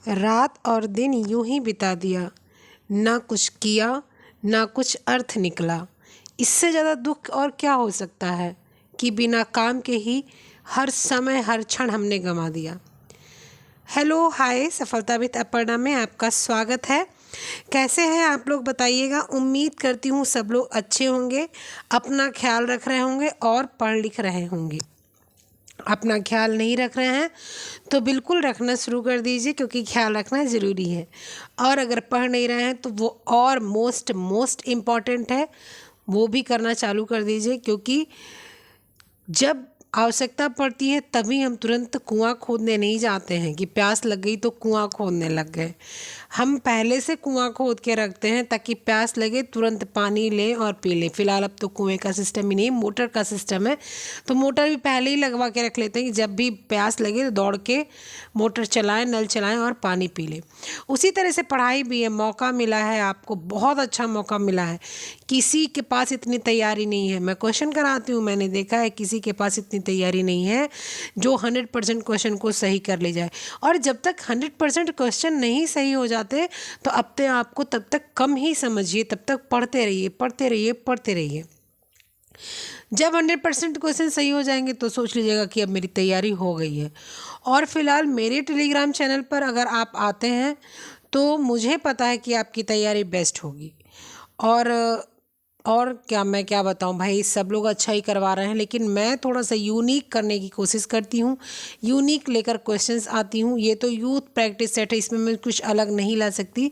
रात और दिन यूं ही बिता दिया, ना कुछ किया ना कुछ अर्थ निकला। इससे ज़्यादा दुख और क्या हो सकता है कि बिना काम के ही हर समय हर क्षण हमने गंवा दिया। हेलो हाय, सफलता विद अपर्णा में आपका स्वागत है। कैसे हैं आप लोग बताइएगा। उम्मीद करती हूँ सब लोग अच्छे होंगे, अपना ख्याल रख रहे होंगे और पढ़ लिख रहे होंगे। अपना ख्याल नहीं रख रहे हैं तो बिल्कुल रखना शुरू कर दीजिए, क्योंकि ख्याल रखना ज़रूरी है। और अगर पढ़ नहीं रहे हैं तो वो और मोस्ट इम्पॉर्टेंट है, वो भी करना चालू कर दीजिए। क्योंकि जब आवश्यकता पड़ती है तभी हम तुरंत कुआं खोदने नहीं जाते हैं कि प्यास लग गई तो कुआं खोदने लग गए। हम पहले से कुआं खोद के रखते हैं ताकि प्यास लगे तुरंत पानी लें और पी लें। फिलहाल अब तो कुएं का सिस्टम ही नहीं, मोटर का सिस्टम है, तो मोटर भी पहले ही लगवा के रख लेते हैं कि जब भी प्यास लगे तो दौड़ के मोटर चलाएं, नल चलाएं और पानी पी लें। उसी तरह से पढ़ाई भी है। मौका मिला है आपको, बहुत अच्छा मौका मिला है। किसी के पास इतनी तैयारी नहीं है। मैं क्वेश्चन कराती हूँ, मैंने देखा है किसी के पास इतनी तैयारी नहीं है जो 100% क्वेश्चन को सही कर ले जाए। और जब तक 100% क्वेश्चन नहीं सही हो जाते तो अपने आप को तब तक कम ही समझिए, तब तक पढ़ते रहिए पढ़ते रहिए पढ़ते रहिए। जब 100% क्वेश्चन सही हो जाएंगे तो सोच लीजिएगा कि अब मेरी तैयारी हो गई है। और फिलहाल मेरे टेलीग्राम चैनल पर अगर आप आते हैं तो मुझे पता है कि आपकी तैयारी बेस्ट होगी। और क्या मैं क्या बताऊं भाई, सब लोग अच्छा ही करवा रहे हैं, लेकिन मैं थोड़ा सा यूनिक करने की कोशिश करती हूँ। यूनिक लेकर क्वेश्चंस आती हूँ। ये तो यूथ प्रैक्टिस सेट है, इसमें मैं कुछ अलग नहीं ला सकती,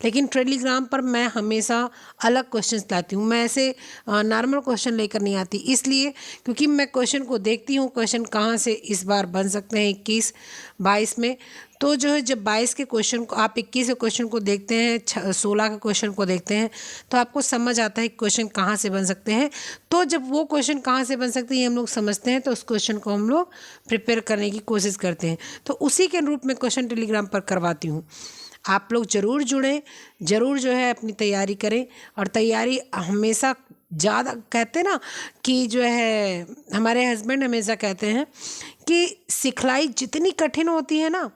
लेकिन टेलीग्राम पर मैं हमेशा अलग क्वेश्चंस लाती हूँ। मैं ऐसे नॉर्मल क्वेश्चन लेकर नहीं आती, इसलिए क्योंकि मैं क्वेश्चन को देखती हूँ क्वेश्चन कहाँ से इस बार बन सकते हैं 21-22 में। तो जो है जब 22 के क्वेश्चन को आप 21 के क्वेश्चन को देखते हैं, 16 के क्वेश्चन को देखते हैं, तो आपको समझ आता है क्वेश्चन कहाँ से बन सकते हैं। तो जब वो क्वेश्चन कहाँ से बन सकते हैं ये हम लोग समझते हैं तो उस क्वेश्चन को हम लोग प्रिपेयर करने की कोशिश करते हैं। तो उसी के अनुरूप में क्वेश्चन टेलीग्राम पर करवाती हूँ। आप लोग ज़रूर जुड़ें, ज़रूर जो है अपनी तैयारी करें। और तैयारी हमेशा ज़्यादा कहते हैं ना कि जो है हमारे हस्बैंड हमेशा कहते हैं कि सिखलाई जितनी कठिन होती है ना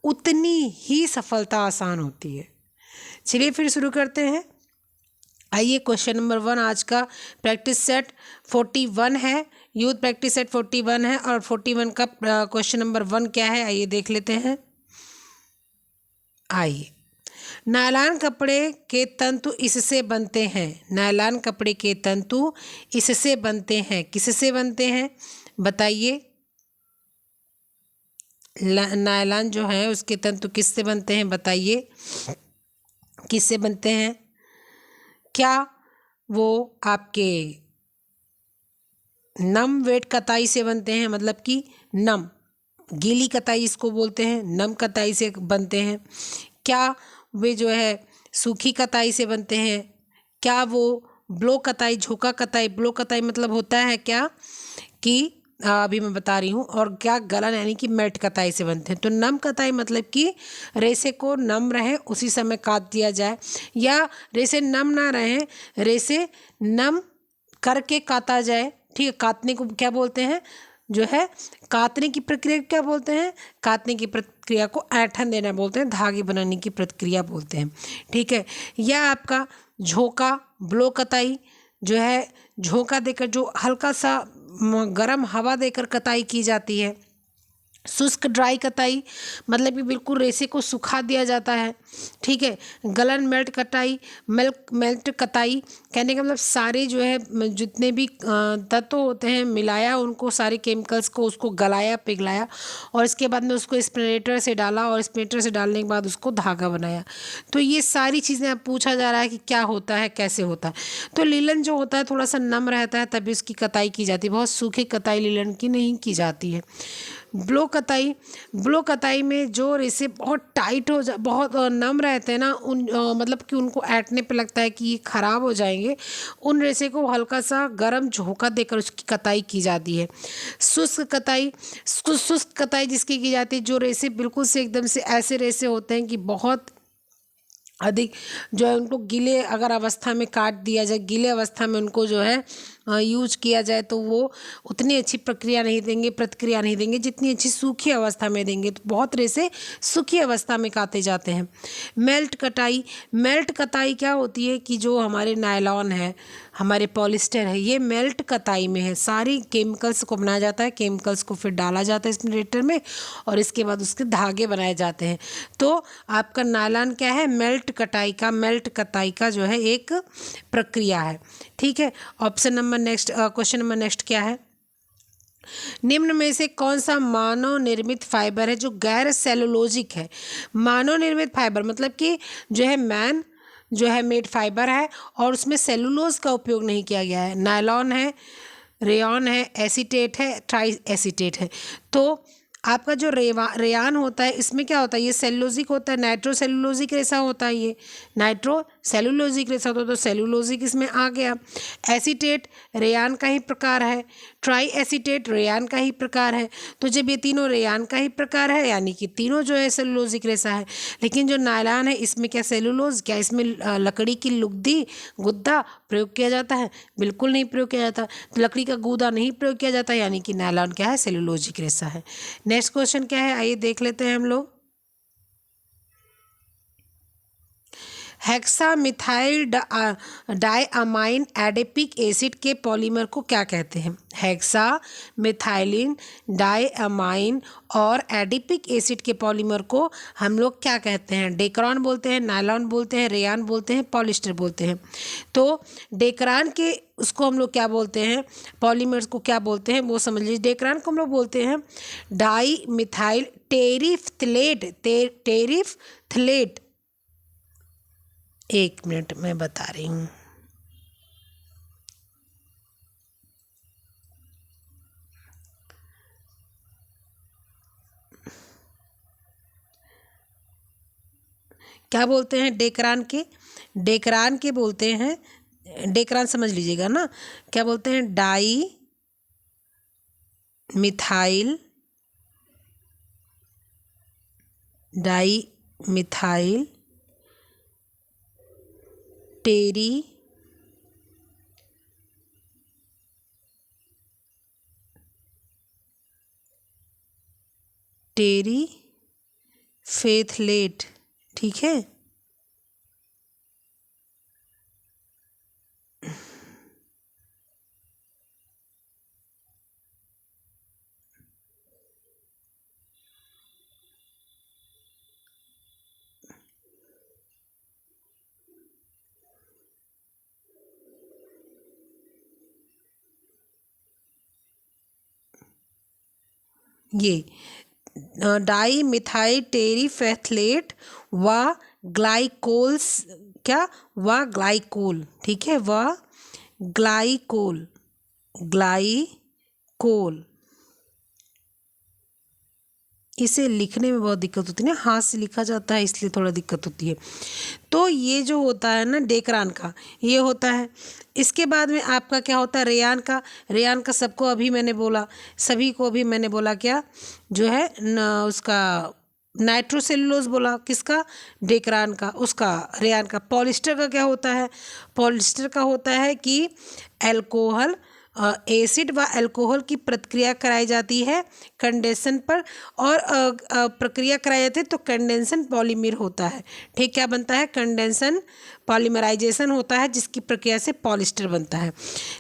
उतनी ही सफलता आसान होती है। चलिए फिर शुरू करते हैं। आइए, क्वेश्चन नंबर 1 आज का प्रैक्टिस सेट 41 है। यूथ प्रैक्टिस सेट 41 है और 41 का क्वेश्चन नंबर 1 क्या है आइए देख लेते हैं। आइए, नायलॉन कपड़े के तंतु इससे बनते हैं। नायलॉन कपड़े के तंतु इससे बनते हैं। किससे बनते हैं बताइए। नायलॉन जो है उसके तंतु किससे बनते हैं बताइए, किससे बनते हैं। क्या वो आपके नम वेट कताई से बनते हैं, मतलब कि नम गीली कताई इसको बोलते हैं, नम कताई से बनते हैं। क्या वे जो है सूखी कताई से बनते हैं। क्या वो ब्लो कताई, झोंका कताई, ब्लो कताई मतलब होता है क्या कि अभी मैं बता रही हूँ। और क्या गलन यानी कि मैट कताई से बनते हैं। तो नम कताई मतलब कि रेसे को नम रहे उसी समय काट दिया जाए, या रेसे नम ना रहे, रेसे नम करके काटा जाए। ठीक है, काटने को क्या बोलते हैं, जो है काटने की प्रक्रिया क्या बोलते हैं, काटने की प्रक्रिया को ऐंठन देना बोलते हैं, धागे बनाने की प्रक्रिया बोलते हैं। ठीक है, या आपका झोंका ब्लो कताई जो है झोंका देकर जो हल्का सा गर्म हवा देकर कताई की जाती है। शुष्क ड्राई कताई मतलब कि बिल्कुल रेसे को सुखा दिया जाता है। ठीक है, गलन मेल्ट कटाई, मेल्ट कताई कहने का मतलब सारे जो है जितने भी तत्व होते हैं मिलाया उनको, सारे केमिकल्स को उसको गलाया पिघलाया और इसके बाद में उसको स्पिनेटर से डाला और स्पिनेटर से डालने के बाद उसको धागा बनाया। तो ये सारी चीज़ें अब पूछा जा रहा है कि क्या होता है कैसे होता है। तो लीलन जो होता है थोड़ा सा नम रहता है तभी उसकी कताई की जाती है, बहुत सूखी कताई लीलन की नहीं की जाती है। ब्लो कताई, ब्लो कताई में जो रेसे बहुत टाइट हो जा बहुत नम रहते हैं ना उन मतलब कि उनको ऐंठने पे लगता है कि ये ख़राब हो जाएंगे, उन रेसे को हल्का सा गर्म झोंका देकर उसकी कताई की जाती है। शुष्क कताई, शुष्क कताई जिसकी की जाती है जो रेसे बिल्कुल से एकदम से ऐसे रेसे होते हैं कि बहुत अधिक जो है उनको गीले अगर अवस्था में काट दिया जाए, गीले अवस्था में उनको जो है यूज किया जाए तो वो उतनी अच्छी प्रतिक्रिया नहीं देंगे जितनी अच्छी सूखी अवस्था में देंगे। तो बहुत रेसे सूखी अवस्था में काटे जाते हैं। मेल्ट कताई क्या होती है कि जो हमारे नायलॉन है, हमारे पॉलिस्टर है, ये मेल्ट कताई में है। सारी केमिकल्स को बनाया जाता है, केमिकल्स को फिर डाला जाता है इस जनरेटर में और इसके बाद उसके धागे बनाए जाते हैं। तो आपका नायलॉन क्या है, मेल्ट कताई का जो है एक प्रक्रिया है। ठीक है, क्वेश्चन नंबर नेक्स्ट क्या है, निम्न में से कौन सा मानव निर्मित फाइबर है जो गैर सेलुलोजिक है। मानव निर्मित फाइबर मतलब कि जो है जो है मेड फाइबर है और उसमें सेलुलोज का उपयोग नहीं किया गया है। नायलॉन है, रेयॉन है, एसीटेट है, ट्राई एसीटेट है। तो आपका जो रेयान होता है इसमें क्या होता है, ये सेलुलोजिक होता है, नाइट्रो सेलुलोजिक रेसा होता है, ये नाइट्रो सेलुलोजिक रेसा होता है, तो सेलुलोजिक इसमें आ गया। एसीटेट रेयान का ही प्रकार है, ट्राई एसीटेट रेयान का ही प्रकार है। तो जब ये तीनों रेयान का ही प्रकार है यानी कि तीनों जो है सेलुलोजिक रेसा है। लेकिन जो नायलॉन है इसमें क्या सेलुलोज, क्या इसमें लकड़ी की लुगदी गुद्दा प्रयोग किया जाता है, बिल्कुल नहीं प्रयोग किया जाता। तो लकड़ी का गूदा नहीं प्रयोग किया जाता यानी कि नायलॉन क्या है, सेलुलोजिक रेसा है। नेक्स्ट क्वेश्चन क्या है, आइए देख लेते हैं हम लोग। हेक्सामिथाइल डायअमाइन एडेपिक एसिड के पॉलीमर को क्या कहते हैं। हेक्सामिथाइलिन डायअमाइन और एडिपिक एसिड के पॉलीमर को हम लोग क्या कहते हैं, डेक्रान बोलते हैं, नायलॉन बोलते हैं, रेयान बोलते हैं, पॉलिस्टर बोलते हैं। तो डेक्रान के उसको हम लोग क्या बोलते हैं, पॉलीमर्स को क्या बोलते हैं वो समझ लीजिए। डेक्रान को हम लोग बोलते हैं डाई मिथाइल टेरिफ्थलेट। एक मिनट मैं बता रही हूँ। क्या बोलते हैं डेक्रान के बोलते हैं, डेक्रान समझ लीजिएगा ना, क्या बोलते हैं, डाई मिथाइल टेरिफेथलेट। ठीक है, ये डाई मिथाइल टेरिफेथलेट व ग्लाइकोल्स, क्या व ग्लाइकोल, ठीक है, व ग्लाइकोल इसे लिखने में बहुत दिक्कत होती है ना, हाथ से लिखा जाता है इसलिए थोड़ा दिक्कत होती है। तो ये जो होता है ना डेक्रान का, ये होता है। इसके बाद में आपका क्या होता है, रेयान का सबको अभी मैंने बोला, सभी को अभी मैंने बोला क्या, जो है उसका नाइट्रोसेलुलोज बोला, किसका, डेक्रान का, उसका रेयान का। पॉलिस्टर का क्या होता है, पॉलिस्टर का होता है कि एल्कोहल एसिड व अल्कोहल की प्रतिक्रिया कराई जाती है कंडेंसन पर, और प्रक्रिया कराई जाती है तो कंडेंसन पॉलीमर होता है। ठीक, क्या बनता है, कंडेंसन पॉलीमराइजेशन होता है जिसकी प्रक्रिया से पॉलिस्टर बनता है।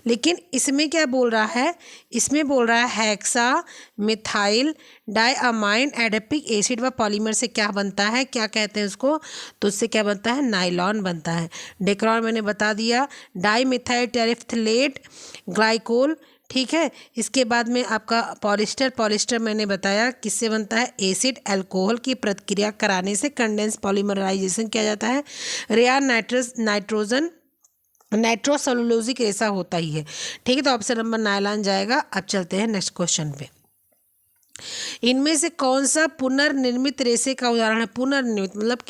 लेकिन इसमें क्या बोल रहा है, इसमें बोल रहा है hexa methyl diamine adipic acid व पॉलीमर से क्या बनता है, क्या कहते हैं उसको, तो उससे क्या बनता है, नायलॉन बनता है। डेक्रान मैंने बता दिया, डाई मिथाइल टेरिफ्थलेट ग्लाइकोल। ठीक है, इसके बाद में आपका पॉलिस्टर मैंने बताया किससे बनता है, एसिड अल्कोहल की प्रतिक्रिया कराने से कंडेंस पॉलीमराइजेशन किया जाता है। रेयान नाइट्रोसेलुलोजिक रेसा होता ही है। ठीक है, तो ऑप्शन नंबर नायलॉन जाएगा। अब चलते हैं नेक्स्ट क्वेश्चन पे। इनमें से कौन सा पुनर्निर्मित रेशे का उदाहरण है। पुनर्निर्मित मतलब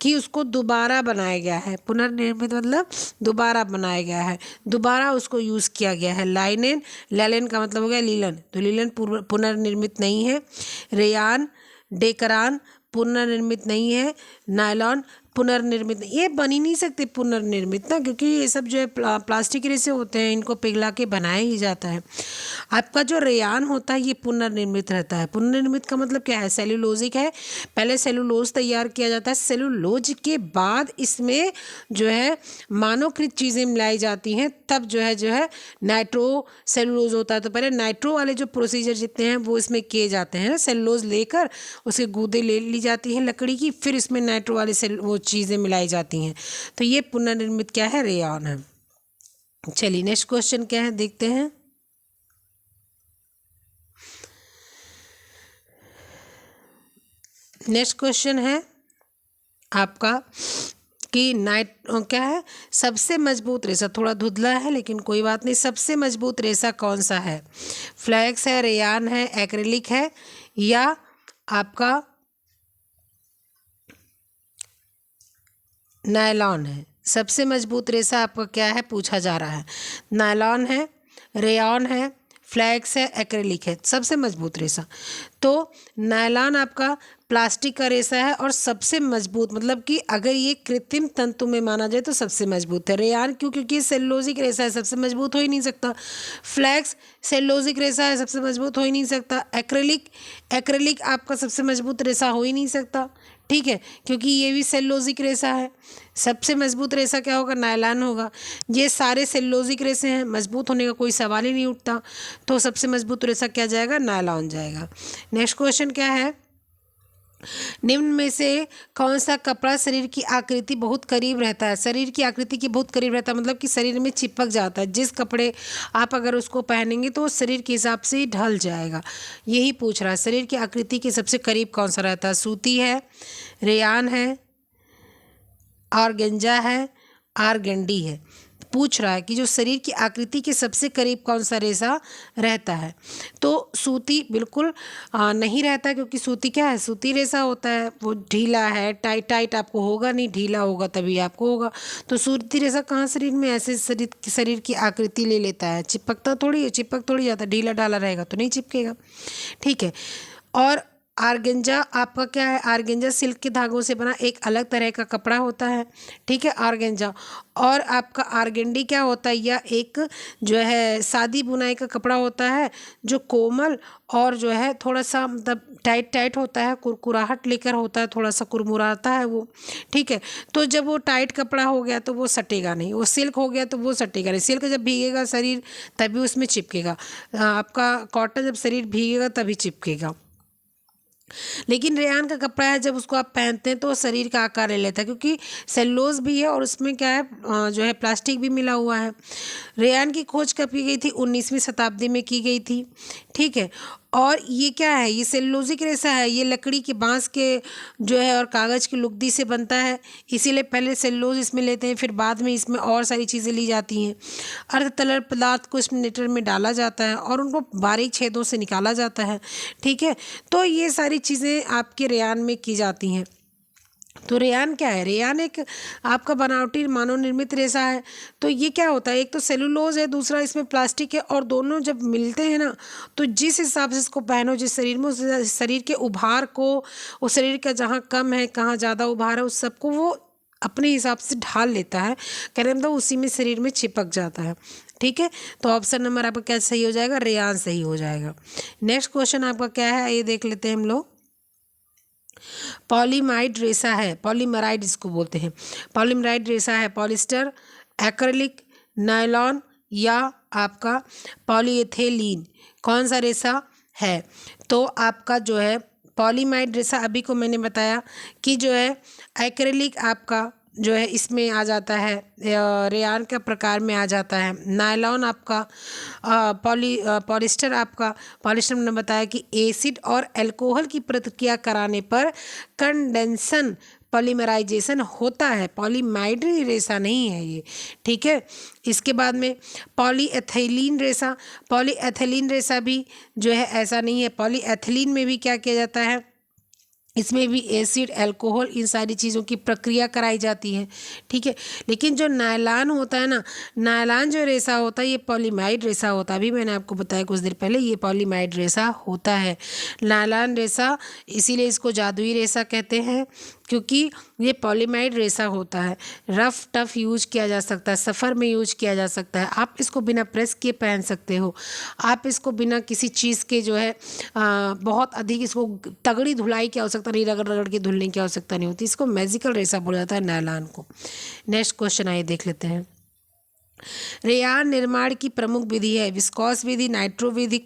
कि उसको दोबारा बनाया गया है, पुनर्निर्मित मतलब दोबारा बनाया गया है, दोबारा उसको यूज़ किया गया है। लैलेन का मतलब हो गया लीलन, तो लीलन पुनर्निर्मित नहीं है। रेयान, डेक्रान, पुनर्निर्मित नहीं है, नायलॉन पुनर्निर्मित नहीं, ये बन ही नहीं सकते पुनर्निर्मित ना, क्योंकि ये सब जो है प्लास्टिक रेसे होते हैं, इनको पिघला के बनाया ही जाता है। आपका जो रेयान होता है ये पुनर्निर्मित रहता है। पुनर्निर्मित का मतलब क्या है? सेल्यूलोजिक है, पहले सेल्यूलोज तैयार किया जाता है, सेल्यूलोज के बाद इसमें जो है मानवकृत चीज़ें मिलाई जाती हैं, तब जो है नाइट्रो सेल्यूलोज होता है। तो पहले नाइट्रो वाले जो प्रोसीजर जितने हैं वो इसमें किए जाते हैं, सेल्यूलोज लेकर उसके गूदे ले ली जाती हैं लकड़ी की, फिर इसमें नाइट्रो वाले वो चीज़ें मिलाई जाती हैं। तो ये पुनर्निर्मित क्या है? रेयान है। चलिए नेक्स्ट क्वेश्चन क्या है देखते हैं। नेक्स्ट क्वेश्चन है आपका कि क्या है सबसे मजबूत रेशा, थोड़ा धुंधला है लेकिन कोई बात नहीं, सबसे मजबूत रेशा कौन सा है? फ्लैक्स है, रेयान है, एक्रिलिक है, या आपका नायलॉन है? सबसे मजबूत रेशा आपका क्या है पूछा जा रहा है। नायलॉन है, रेयान है, फ्लैक्स है, एक्रिलिक है। सबसे मजबूत रेशा तो नायलॉन आपका प्लास्टिक का रेशा है और सबसे मजबूत, मतलब कि अगर ये कृत्रिम तंतु में माना जाए तो सबसे मजबूत है। रेयान क्यों? क्योंकि ये सेल्यूलोजिक रेशा है, सबसे मजबूत हो ही नहीं सकता। फ्लैक्स सेल्यूलोजिक रेशा है, सबसे मजबूत हो ही नहीं सकता। एक्रिलिक आपका सबसे मजबूत रेशा हो ही नहीं सकता, ठीक है, क्योंकि ये भी सेल्यूलोजिक रेशा है। सबसे मजबूत रेशा क्या होगा? नायलॉन होगा। ये सारे सेल्यूलोजिक रेशे हैं, मजबूत होने का कोई सवाल ही नहीं उठता, तो सबसे मजबूत रेशा क्या जाएगा? नायलॉन जाएगा। नेक्स्ट क्वेश्चन क्या है? निम्न में से कौन सा कपड़ा शरीर की आकृति बहुत करीब रहता है? शरीर की आकृति के बहुत करीब रहता है मतलब कि शरीर में चिपक जाता है। जिस कपड़े आप अगर उसको पहनेंगे तो शरीर के हिसाब से ही ढल जाएगा, यही पूछ रहा है। शरीर की आकृति के सबसे करीब कौन सा रहता है? सूती है, रेयान है, ऑर्गेंजा है, आर्गेंडी है। पूछ रहा है कि जो शरीर की आकृति के सबसे करीब कौन सा रेशा रहता है। तो सूती बिल्कुल नहीं रहता, क्योंकि सूती क्या है? सूती रेशा होता है, वो ढीला है, टाइट आपको होगा नहीं, ढीला होगा तभी आपको होगा। तो सूती रेशा कहाँ शरीर में ऐसे शरीर की आकृति ले लेता है? चिपकता थोड़ी है, चिपक थोड़ी जाता, ढीला ढाला रहेगा तो नहीं चिपकेगा, ठीक है। और आर्गेंजा आपका क्या है? आर्गेंजा सिल्क के धागों से बना एक अलग तरह का कपड़ा होता है, ठीक है, आर्गेंजा। और आपका आर्गेंडी क्या होता है? या एक जो है सादी बुनाई का कपड़ा होता है, जो कोमल और जो है थोड़ा सा मतलब टाइट होता है, कुरकुराहट लेकर होता है, थोड़ा सा कुरमुराता है वो, ठीक है। तो जब वो टाइट कपड़ा हो गया तो वो सटेगा नहीं, वो सिल्क हो गया तो वो सटेगा नहीं। सिल्क जब भीगेगा शरीर तभी उसमें चिपकेगा, आपका कॉटन जब शरीर भीगेगा तभी चिपकेगा। लेकिन रेयान का कपड़ा है, जब उसको आप पहनते हैं तो शरीर का आकार ले लेता है, क्योंकि सेल्यूलोज भी है और उसमें क्या है जो है प्लास्टिक भी मिला हुआ है। रेयान की खोज कब की गई थी? 19वीं शताब्दी में की गई थी, ठीक है। और ये क्या है? ये सेल्यूलोजिक रेशा है, ये लकड़ी के बांस के जो है और कागज़ की लुगदी से बनता है, इसीलिए पहले सेल्यूलोज इसमें लेते हैं, फिर बाद में इसमें और सारी चीज़ें ली जाती हैं। अर्धतलर पदार्थ को स्पिनेटर में डाला जाता है और उनको बारीक छेदों से निकाला जाता है, ठीक है। तो ये सारी चीज़ें आपके रेयान में की जाती हैं। तो रेयान क्या है? रेयान एक आपका बनावटी मानव निर्मित रेशा है। तो ये क्या होता है? एक तो सेलुलोज है, दूसरा इसमें प्लास्टिक है, और दोनों जब मिलते हैं ना तो जिस हिसाब से इसको पहनो, जिस शरीर में, उस शरीर के उभार को, उस शरीर का जहाँ कम है कहाँ ज़्यादा उभार है, उस सबको वो अपने हिसाब से ढाल लेता है, कहने मतलब उसी में शरीर में चिपक जाता है, ठीक है। तो ऑप्शन नंबर आपका क्या सही हो जाएगा? रेयान सही हो जाएगा। नेक्स्ट क्वेश्चन आपका क्या है ये देख लेते हैं हम लोग। पॉलीमाइड रेशा है, पॉलीमराइड इसको बोलते हैं। पॉलीमराइड रेशा है पॉलिस्टर, एक्रिलिक, नायलॉन या आपका पॉलीएथिलीन, कौन सा रेशा है? तो आपका जो है पॉलीमाइड रेशा, अभी को मैंने बताया कि जो है एक्रिलिक आपका जो है इसमें आ जाता है, रेयान का प्रकार में आ जाता है। नायलॉन आपका पॉलिस्टर आपका, पॉलिस्टर मैंने बताया कि एसिड और अल्कोहल की प्रतिक्रिया कराने पर कंडेंसन पॉलीमराइजेशन होता है, पॉलीमाइड रेशा नहीं है ये, ठीक है। इसके बाद में पॉलीएथिलीन रेशा, पॉलीएथिलीन रेशा भी जो है ऐसा नहीं है। पॉलीएथिलीन में भी क्या किया जाता है? इसमें भी एसिड, अल्कोहल, इन सारी चीज़ों की प्रक्रिया कराई जाती है। ठीक है, लेकिन जो नायलॉन होता है ना, नायलॉन जो रेशा होता है ये पॉलीमाइड रेशा होता है। अभी मैंने आपको बताया कुछ देर पहले, ये पॉलीमाइड रेशा होता है नायलॉन रेशा। इसीलिए इसको जादुई रेशा कहते हैं, क्योंकि ये पॉलीमाइड रेशा होता है। रफ टफ यूज किया जा सकता है, सफ़र में यूज किया जा सकता है। आप इसको बिना प्रेस किए पहन सकते हो। आप इसको बिना किसी चीज़ के जो है बहुत अधिक इसको तगड़ी धुलाई की आवश्यकता नहीं, रगड़ रगड़ के धुलने की आवश्यकता नहीं होती। इसको मैजिकल रेशा बोला जाता है नायलॉन को। नेक्स्ट क्वेश्चन आइए देख लेते हैं। रेयान निर्माण की प्रमुख विधि है विस्कॉस विधि, नाइट्रो विधि,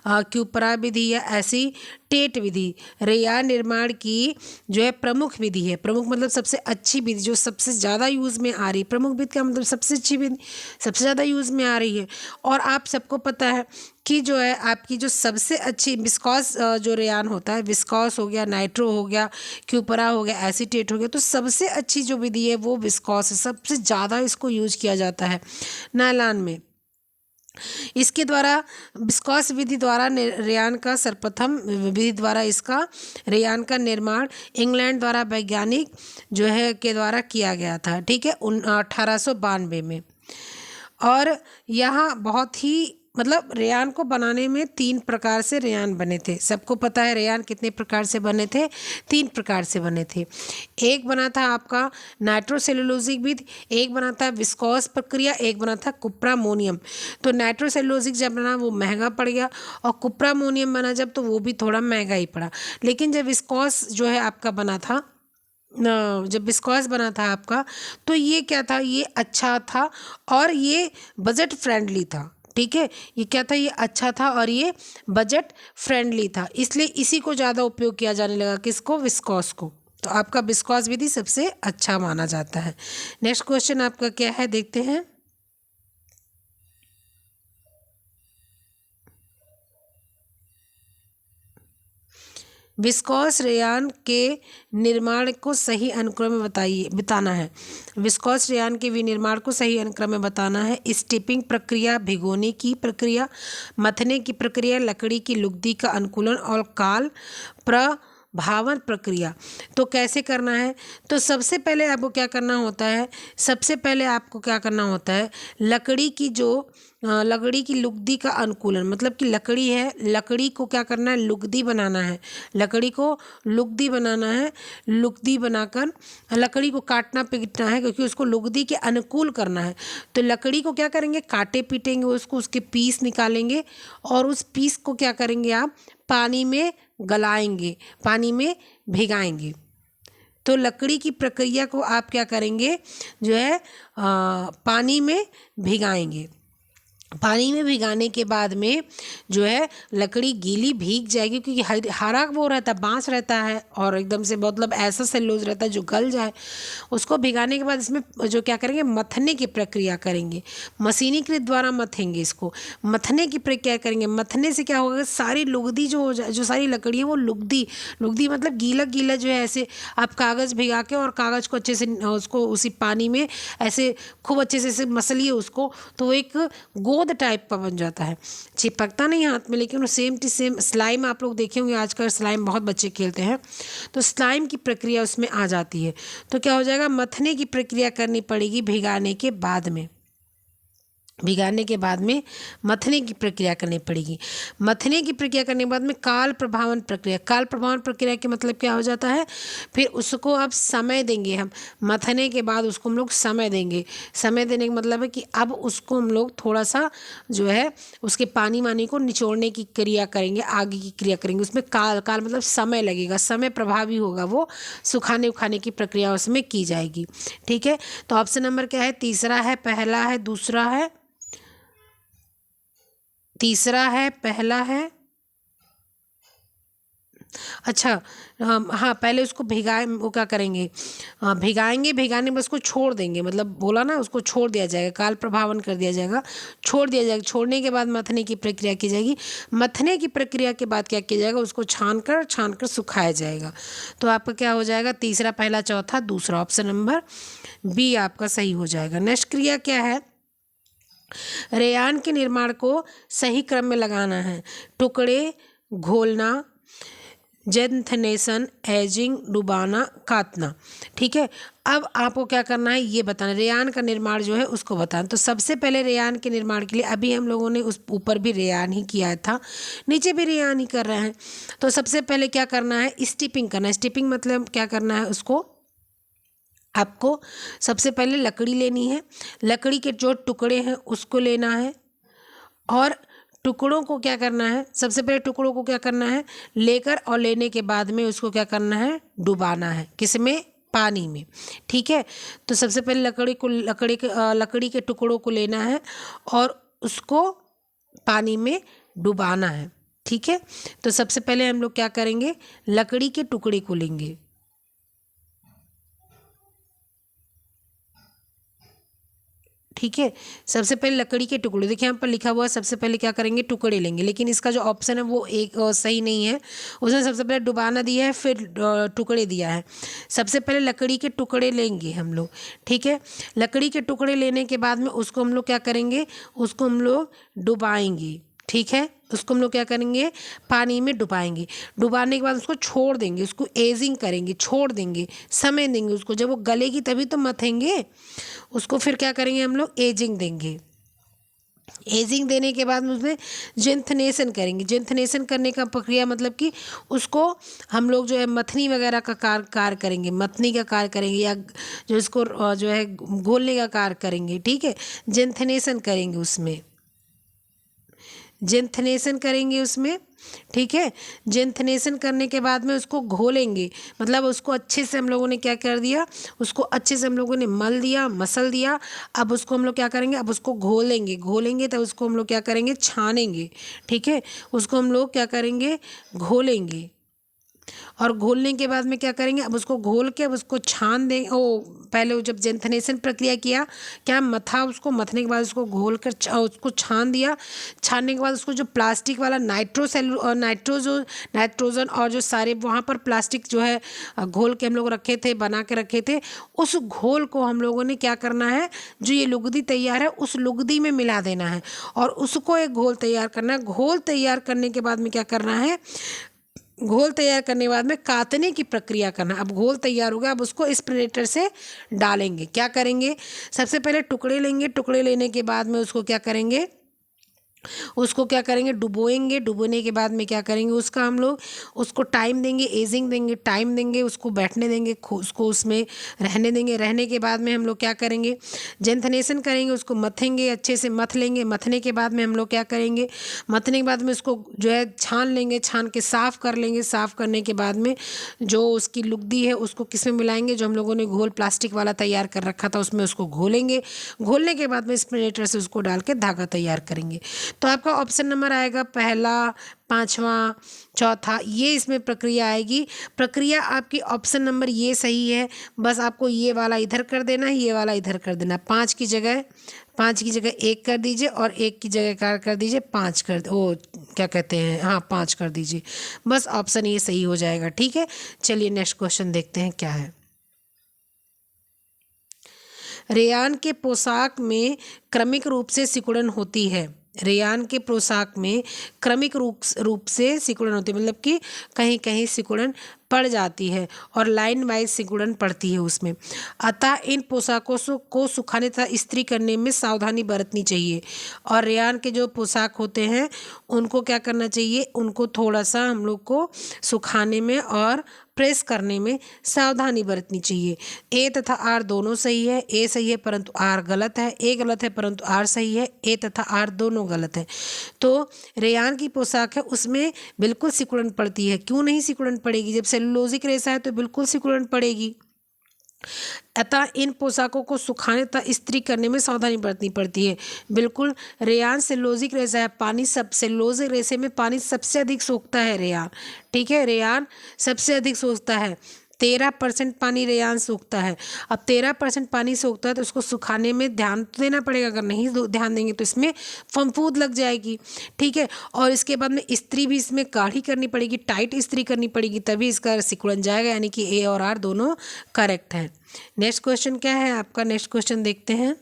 क्यूपरा विधि या एसीटेट विधि। रेयान निर्माण की जो है प्रमुख विधि है, प्रमुख मतलब सबसे अच्छी विधि, जो सबसे ज़्यादा यूज़ में आ रही है। प्रमुख विधि का मतलब सबसे अच्छी विधि, सबसे ज़्यादा यूज़ में आ रही है। और आप सबको पता है कि जो है आपकी जो सबसे अच्छी विस्कॉस जो रेयान होता है, विस्कॉस हो गया, नाइट्रो हो गया, क्यूपरा हो गया, एसीटेट हो गया, तो सबसे अच्छी जो विधि है वो विस्कॉस है। सबसे ज़्यादा इसको यूज किया जाता है नायलॉन में। इसके द्वारा विस्कॉस विधि द्वारा रेयान का सर्वप्रथम विधि द्वारा इसका रेयान का निर्माण इंग्लैंड द्वारा वैज्ञानिक जो है के द्वारा किया गया था। ठीक है, 1892 में। और यहाँ बहुत ही मतलब रेयान को बनाने में 3 प्रकार से रेयान बने थे। सबको पता है रेयान कितने प्रकार से बने थे, 3 प्रकार से बने थे। एक बना था आपका नाइट्रोसेलुलोजिक विधि, एक बना था विस्कॉस प्रक्रिया, एक बना था कुप्रामोनियम। तो नाइट्रोसेलुलोजिक जब बना वो महंगा पड़ गया, और कुप्रामोनियम बना जब तो वो भी थोड़ा महंगा ही पड़ा। लेकिन जब विस्कॉस जो है आपका बना था, जब विस्कॉस बना था आपका, तो ये क्या था, ये अच्छा था और ये बजट फ्रेंडली था। ठीक है, ये क्या था, ये अच्छा था और ये बजट फ्रेंडली था, इसलिए इसी को ज़्यादा उपयोग किया जाने लगा। किसको, विस्कॉस को। तो आपका विस्कॉस विधि सबसे अच्छा माना जाता है। नेक्स्ट क्वेश्चन आपका क्या है देखते हैं। विस्कॉस रेयान के निर्माण को सही अनुक्रम में बताना है। विस्कॉस रेयान के विनिर्माण को सही अनुक्रम में बताना है। स्टीपिंग प्रक्रिया, भिगोने की प्रक्रिया, मथने की प्रक्रिया, लकड़ी की लुगदी का अनुकूलन और काल प्रभावन प्रक्रिया। तो कैसे करना है, तो सबसे पहले आपको क्या करना होता है, सबसे पहले आपको क्या करना होता है, लकड़ी की जो लकड़ी की लुगदी का अनुकूलन, मतलब कि लकड़ी है, लकड़ी को क्या करना है, लुगदी बनाना है। लकड़ी को लुगदी बनाना है, लुगदी बनाकर लकड़ी को काटना पीटना है, क्योंकि उसको लुगदी के अनुकूल करना है। तो लकड़ी को क्या करेंगे, काटे पीटेंगे उसको, उसके पीस निकालेंगे और उस पीस को क्या करेंगे आप, पानी में गलाएंगे, पानी में भिगाएंगे। तो लकड़ी की प्रक्रिया को आप क्या करेंगे, जो है पानी में भिगाएंगे। पानी में भिगाने के बाद में जो है लकड़ी गीली भीग जाएगी, क्योंकि हरा वो रहता है, बाँस रहता है और एकदम से मतलब ऐसा सेल्यूलोज रहता है जो गल जाए। उसको भिगाने के बाद इसमें जो क्या करेंगे, मथने की प्रक्रिया करेंगे, मशीनीकृत द्वारा मथेंगे। इसको मथने की प्रक्रिया करेंगे। मथने से क्या होगा, सारी लुगदी जो सारी लकड़ी है वो लुगदी मतलब गीला गीला जो है, ऐसे आप कागज़ भिगा के और कागज़ को अच्छे से उसको उसी पानी में ऐसे खूब अच्छे से मसलिए उसको, तो वो एक गोंद टाइप का बन जाता है। चिपकता नहीं हाथ में, लेकिन वो सेम टू सेम स्लाइम आप लोग देखे होंगे, आजकल स्लाइम बहुत बच्चे खेलते हैं, तो स्लाइम की प्रक्रिया उसमें आ जाती है। तो क्या हो जाएगा, मथने की प्रक्रिया करनी पड़ेगी भिगाने के बाद में। भिगाने के बाद में मथने की प्रक्रिया करनी पड़ेगी। मथने की प्रक्रिया करने के बाद में काल प्रभावन प्रक्रिया। काल प्रभावन प्रक्रिया के मतलब क्या हो जाता है, फिर उसको अब समय देंगे हम। मथने के बाद उसको हम लोग समय देंगे। समय देने का मतलब है कि अब उसको हम लोग थोड़ा सा जो है उसके पानी वानी को निचोड़ने की क्रिया करेंगे, आगे की क्रिया करेंगे। उसमें काल मतलब समय लगेगा, समय प्रभावी होगा, वो सुखाने उखाने की प्रक्रिया उसमें की जाएगी। ठीक है, तो ऑप्शन नंबर क्या है, तीसरा है, पहला है, दूसरा है, तीसरा है, पहला है। अच्छा, हाँ, पहले उसको भिगाए, वो क्या करेंगे, भिगाएंगे, भिगाने में उसको छोड़ देंगे, मतलब बोला ना, उसको छोड़ दिया जाएगा, काल प्रभावन कर दिया जाएगा, छोड़ दिया जाएगा। छोड़ने के बाद मथने की प्रक्रिया की जाएगी। मथने की प्रक्रिया के बाद क्या किया जाएगा, उसको छान कर सुखाया जाएगा। तो आपका क्या हो जाएगा, तीसरा, पहला, चौथा, दूसरा। ऑप्शन नंबर बी आपका सही हो जाएगा। नेक्स्ट क्रिया क्या है, रेयान के निर्माण को सही क्रम में लगाना है। टुकड़े घोलना, जेंथनेशन, एजिंग, डुबाना, काटना। ठीक है, अब आपको क्या करना है ये बताना, रेयान का निर्माण जो है उसको बताना। तो सबसे पहले रेयान के निर्माण के लिए अभी हम लोगों ने उस ऊपर भी रेयान ही किया था, नीचे भी रेयान ही कर रहे हैं। तो सबसे पहले क्या करना है, स्टिपिंग करना है। स्टिपिंग मतलब क्या करना है, उसको आपको सबसे पहले लकड़ी लेनी है, लकड़ी के जो टुकड़े हैं उसको लेना है, और टुकड़ों को क्या करना है, सबसे पहले टुकड़ों को क्या करना है, लेकर और लेने के बाद में उसको क्या करना है, डुबाना है, किसमें, पानी में। ठीक है, तो सबसे पहले लकड़ी के टुकड़ों को लेना है और उसको पानी में डुबाना है। ठीक है, तो सबसे पहले हम लोग क्या करेंगे, लकड़ी के टुकड़े को लेंगे। ठीक है, सबसे पहले लकड़ी के टुकड़े, देखिए यहाँ पर लिखा हुआ है सबसे पहले क्या करेंगे, टुकड़े लेंगे, लेकिन इसका जो ऑप्शन है वो एक सही नहीं है। उसने सबसे पहले डुबाना दिया है, फिर टुकड़े दिया है। सबसे पहले लकड़ी के टुकड़े लेंगे हम लोग। ठीक है, लकड़ी के टुकड़े लेने के बाद में उसको हम लोग क्या करेंगे, उसको हम लोग डुबाएंगे। ठीक है, उसको हम लोग क्या करेंगे, पानी में डुबाएंगे। डुबाने के बाद उसको छोड़ देंगे, उसको एजिंग करेंगे, छोड़ देंगे, समय देंगे उसको, जब वो गलेगी तभी तो मथेंगे उसको। फिर क्या करेंगे, हम लोग एजिंग देंगे। एजिंग देने के बाद में उसमें जिंथनेशन करेंगे। जिंथनेशन करने का प्रक्रिया मतलब कि उसको हम लोग जो है मथनी वगैरह का कार्य करेंगे, मथनी का कार्य करेंगे, या जो इसको जो है घोलने का कार्य करेंगे। ठीक है, जिंथनेशन करेंगे उसमें, जिंथनेशन करेंगे उसमें। ठीक है, जिंथनेशन करने के बाद में उसको घोलेंगे, मतलब उसको अच्छे से हम लोगों ने क्या कर दिया, उसको अच्छे से हम लोगों ने मल दिया, मसल दिया। अब उसको हम लोग क्या करेंगे, अब उसको घोलेंगे, घोलेंगे तब उसको हम लोग क्या करेंगे, छानेंगे। ठीक है, उसको हम लोग क्या करेंगे, घोलेंगे, और घोलने के बाद में क्या करेंगे, अब उसको घोल के अब उसको छान दें। पहले वो जब जेंथनेशन प्रक्रिया किया, क्या मथा, उसको मथने के बाद उसको घोल कर उसको छान दिया। छानने के बाद उसको जो प्लास्टिक वाला नाइट्रोजन और जो सारे वहाँ पर प्लास्टिक जो है घोल के हम लोग रखे थे, बना के रखे थे, उस घोल को हम लोगों ने क्या करना है, जो ये लुगदी तैयार है उस लुगदी में मिला देना है, और उसको एक घोल तैयार करना है। घोल तैयार करने के बाद में क्या करना है, घोल तैयार करने के बाद में काटने की प्रक्रिया करना। अब घोल तैयार हो गया, अब उसको स्प्रेटर से डालेंगे। क्या करेंगे, सबसे पहले टुकड़े लेंगे, टुकड़े लेने के बाद में उसको क्या करेंगे, उसको क्या करेंगे, डुबोएंगे। डुबोने के बाद में क्या करेंगे, उसका हम लोग उसको टाइम देंगे, एजिंग देंगे, टाइम देंगे, उसको बैठने देंगे, उसको उसमें रहने देंगे। रहने के बाद में हम लोग क्या करेंगे, जेंथनेशन करेंगे, उसको मथेंगे, अच्छे से मथ लेंगे। मथने के बाद में हम लोग क्या करेंगे, मथने के बाद में उसको जो है छान लेंगे, छान के साफ़ कर लेंगे। साफ़ करने के बाद में जो उसकी लुगदी है उसको किस में मिलाएंगे, जो हम लोगों ने घोल प्लास्टिक वाला तैयार कर रखा था उसमें उसको घोलेंगे। घोलने के बाद में स्प्रेटर से उसको डाल के धागा तैयार करेंगे। तो आपका ऑप्शन नंबर आएगा पहला, पांचवा, चौथा, ये इसमें प्रक्रिया आएगी। प्रक्रिया आपकी ऑप्शन नंबर ये सही है, बस आपको ये वाला इधर कर देना है, ये वाला इधर कर देना। पाँच की जगह एक कर दीजिए, और एक की जगह क्या कर दीजिए, पाँच कर, ओ क्या कहते हैं, हाँ पाँच कर दीजिए, बस ऑप्शन ये सही हो जाएगा। ठीक है, चलिए नेक्स्ट क्वेश्चन देखते हैं क्या है। रेयान के पोशाक में क्रमिक रूप से सिकुड़न होती है। रेयान के पोशाक में क्रमिक रूप से सिकुड़न होती है, मतलब कि कहीं कहीं सिकुड़न पड़ जाती है और लाइन वाइज सिकुड़न पड़ती है उसमें। अतः इन पोशाकों को सुखाने तथा इस्त्री करने में सावधानी बरतनी चाहिए। और रेयान के जो पोशाक होते हैं उनको क्या करना चाहिए, उनको थोड़ा सा हम लोग को सुखाने में और प्रेस करने में सावधानी बरतनी चाहिए। ए तथा आर दोनों सही है, ए सही है परंतु आर गलत है, ए गलत है परंतु आर सही है, ए तथा आर दोनों गलत है। तो रेयान की पोशाक है उसमें बिल्कुल सिकुड़न पड़ती है। क्यों नहीं सिकुड़न पड़ेगी, जब सेलुलोजिक रेशा है तो बिल्कुल सिकुड़न पड़ेगी। अतः इन पोशाकों को सुखाने तथा इस्त्री करने में सावधानी बरतनी पड़ती है। बिल्कुल, रेयान सेलुलोजिक रेशा है, पानी सब सेलुलोजिक रेशे में पानी सबसे अधिक सोखता है रेयान। ठीक है, रेयान सबसे अधिक सोखता है, 13% पानी रेयान सोखता है। अब 13% पानी सोखता है तो उसको सुखाने में ध्यान तो देना पड़ेगा, अगर नहीं ध्यान देंगे तो इसमें फंफूद लग जाएगी। ठीक है, और इसके बाद में इस्त्री भी इसमें गाढ़ी करनी पड़ेगी, टाइट इस्त्री करनी पड़ेगी, तभी इसका सिकुड़न जाएगा, यानी कि ए और आर दोनों करेक्ट हैं। नेक्स्ट क्वेश्चन क्या है आपका, नेक्स्ट क्वेश्चन देखते हैं।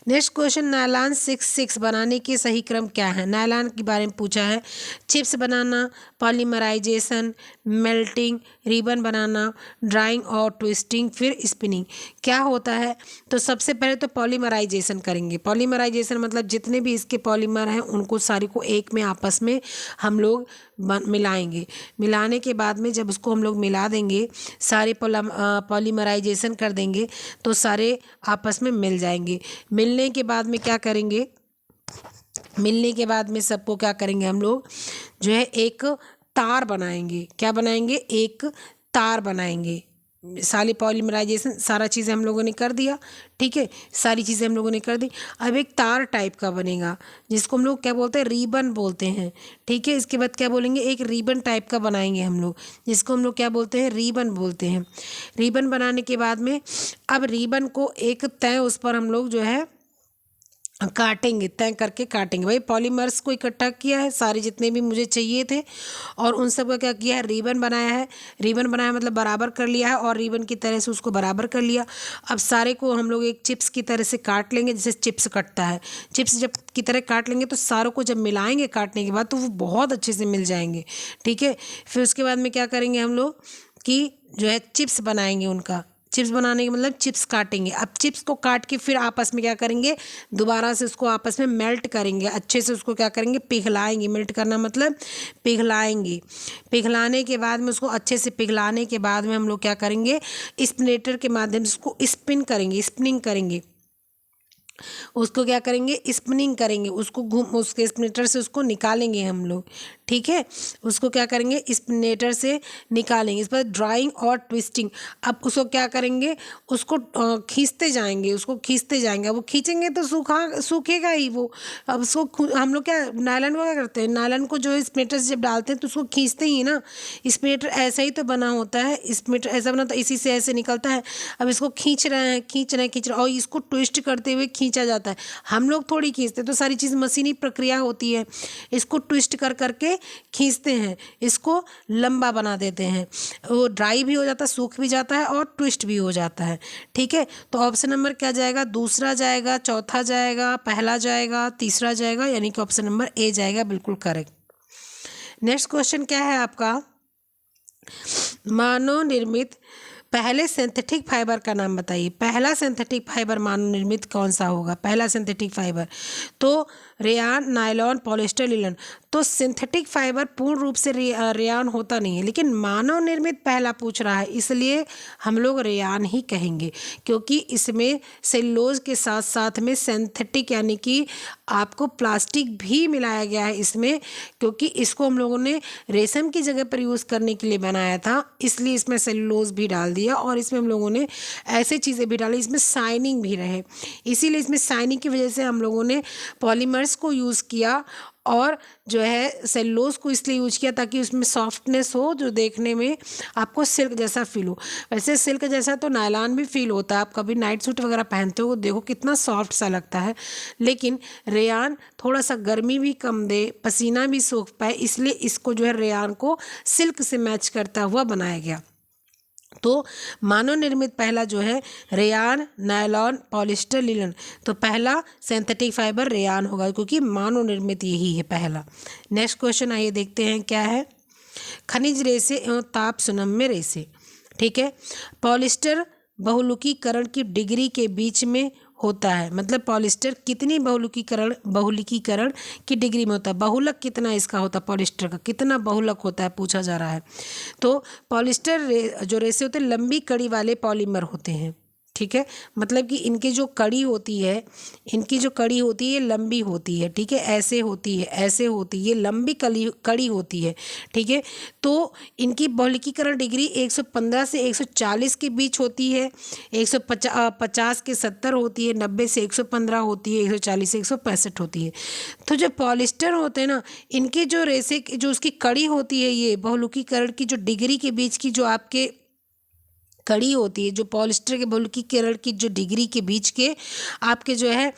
नेक्स्ट क्वेश्चन, नायलॉन 66 बनाने के सही क्रम क्या है? नायलॉन के बारे में पूछा है। चिप्स बनाना, पॉलीमराइजेशन, मेल्टिंग, रिबन बनाना, ड्राइंग और ट्विस्टिंग, फिर स्पिनिंग। क्या होता है? तो सबसे पहले तो पॉलीमराइजेशन करेंगे। पॉलीमराइजेशन मतलब जितने भी इसके पॉलीमर हैं उनको सारे को एक में आपस में हम लोग मिलाएंगे। मिलाने के बाद में जब उसको हम लोग मिला देंगे, सारे पॉलीमराइजेशन कर देंगे तो सारे आपस में मिल जाएंगे। मिलने के बाद में क्या करेंगे? मिलने के बाद में सबको क्या करेंगे हम लोग, जो है एक तार बनाएंगे। क्या बनाएंगे? एक तार बनाएंगे। सारी पॉलीमराइजेशन सारा चीज़ें हम लोगों ने कर दिया, ठीक है, सारी चीज़ें हम लोगों ने कर दी। अब एक तार टाइप का बनेगा जिसको हम लोग क्या बोलते हैं? रिबन बोलते हैं, ठीक है। इसके बाद क्या बोलेंगे? एक रिबन टाइप का बनाएंगे हम लोग, जिसको हम लोग क्या बोलते हैं? रिबन बोलते हैं। रिबन बनाने के बाद में अब रिबन को एक तय उस पर हम लोग जो है काटेंगे, तय करके काटेंगे। भाई पॉलीमर्स को इकट्ठा किया है, सारे जितने भी मुझे चाहिए थे, और उन सब का क्या किया है? रिबन बनाया है। रिबन बनाया मतलब बराबर कर लिया है, और रिबन की तरह से उसको बराबर कर लिया। अब सारे को हम लोग एक चिप्स की तरह से काट लेंगे, जैसे चिप्स कटता है। चिप्स जब की तरह काट लेंगे तो सारों को जब मिलाएंगे काटने के बाद तो वो बहुत अच्छे से मिल जाएंगे, ठीक है। फिर उसके बाद में क्या करेंगे हम लोग कि जो है चिप्स बनाएंगे उनका। चिप्स बनाने के मतलब चिप्स काटेंगे। अब चिप्स को काट के फिर आपस में क्या करेंगे? दोबारा से उसको आपस में मेल्ट करेंगे, अच्छे से उसको क्या करेंगे? पिघलाएंगे। मेल्ट करना मतलब पिघलाएंगे। पिघलाने के बाद में उसको अच्छे से पिघलाने के बाद में हम लोग क्या करेंगे? स्पिनेटर के माध्यम से उसको स्पिन करेंगे, स्पिनिंग करेंगे। उसको क्या करेंगे? स्पिनिंग करेंगे। उसको उसके स्पिनेटर से उसको निकालेंगे हम लोग, ठीक है। उसको क्या करेंगे? स्पिनेटर से निकालेंगे। इस पर ड्राइंग और ट्विस्टिंग। अब उसको क्या करेंगे? उसको खींचते जाएंगे, उसको खींचते जाएंगे। अब वो खींचेंगे तो सूखेगा ही वो। अब उसको हम लोग क्या नायलॉन को क्या करते हैं? नायलॉन को जो है स्पिनेटर से जब डालते हैं तो उसको खींचते ही ना। स्पिनेटर ऐसा ही तो बना होता है, स्पिनेटर ऐसा बना तो इसी से ऐसे निकलता है। अब इसको खींच रहे हैं, खींच रहे हैं, खींच रहे हैं, और इसको ट्विस्ट करते हुए खींचा जाता है। हम लोग थोड़ी खींचते, तो सारी चीज़ मशीनी प्रक्रिया होती है। इसको ट्विस्ट कर करके खींचते हैं, इसको लंबा बना देते हैं। वो ड्राई भी हो जाता है, सूख भी जाता है, और ट्विस्ट भी हो जाता है, ठीक है। तो ऑप्शन नंबर क्या जाएगा? दूसरा जाएगा, चौथा जाएगा, पहला जाएगा, तीसरा जाएगा, यानी कि ऑप्शन नंबर ए जाएगा, बिल्कुल करेक्ट। नेक्स्ट क्वेश्चन क्या है आपका? मानव निर्मित पहले सिंथेटिक फाइबर का नाम बताइए। पहला सिंथेटिक फाइबर मानव निर्मित कौन सा होगा? पहला सिंथेटिक फाइबर तो रेयान, नायलॉन, पॉलिस्टर, लिनन। तो सिंथेटिक फाइबर पूर्ण रूप से रेयान होता नहीं है, लेकिन मानव निर्मित पहला पूछ रहा है, इसलिए हम लोग रेयान ही कहेंगे, क्योंकि इसमें सेलुलोज के साथ साथ में सिंथेटिक यानी कि आपको प्लास्टिक भी मिलाया गया है इसमें, क्योंकि इसको हम लोगों ने रेशम की जगह पर यूज़ करने के लिए बनाया था, इसलिए इसमें सेलुलोज भी डाल दिया, और इसमें हम लोगों ने ऐसे चीज़ें भी डाली इसमें शाइनिंग भी रहे, इसीलिए इसमें शाइनिंग की वजह से हम लोगों ने पॉलीमर्स को यूज़ किया, और जो है सेलुलोज को इसलिए यूज किया ताकि उसमें सॉफ्टनेस हो, जो देखने में आपको सिल्क जैसा फील हो। वैसे सिल्क जैसा तो नायलॉन भी फील होता है, आप कभी नाइट सूट वगैरह पहनते हो देखो कितना सॉफ्ट सा लगता है, लेकिन रेयान थोड़ा सा गर्मी भी कम दे, पसीना भी सूख पाए, इसलिए इसको जो है रेयान को सिल्क से मैच करता हुआ बनाया गया। तो मानव निर्मित पहला जो है रेयान, नायलॉन, पॉलिस्टर, लिनन। तो पहला सिंथेटिक फाइबर रेयान होगा, क्योंकि मानव निर्मित यही है पहला। नेक्स्ट क्वेश्चन आइए देखते हैं क्या है। खनिज रेशे एवं ताप सुनम्य रेशे, ठीक है। पॉलिस्टर बहुलकीकरण की डिग्री के बीच में होता है, मतलब पॉलिस्टर कितनी बहुलकीकरण की डिग्री में होता है, बहुलक कितना इसका होता है, पॉलिस्टर का कितना बहुलक होता है पूछा जा रहा है। तो पॉलिस्टर जो रेशे होते हैं लंबी कड़ी वाले पॉलीमर होते हैं, ठीक है। मतलब कि इनकी जो कड़ी होती है, इनकी जो कड़ी होती है ये लंबी होती है, ठीक है, ऐसे होती है, ऐसे होती है, ये लंबी कड़ी होती है, ठीक है। तो इनकी बहुलकीकरण डिग्री 115 से 140 के बीच होती है, 150 के 70 होती है, 90 से 115 होती है, 140 से 165 होती है। तो जो पॉलिस्टर होते हैं ना, इनके जो रेशे जो उसकी कड़ी होती है, ये बहुलकीकरण की जो डिग्री के बीच की जो आपके कड़ी होती है, जो पॉलिस्टर के बहुलकीकरण की जो डिग्री के बीच के आपके जो है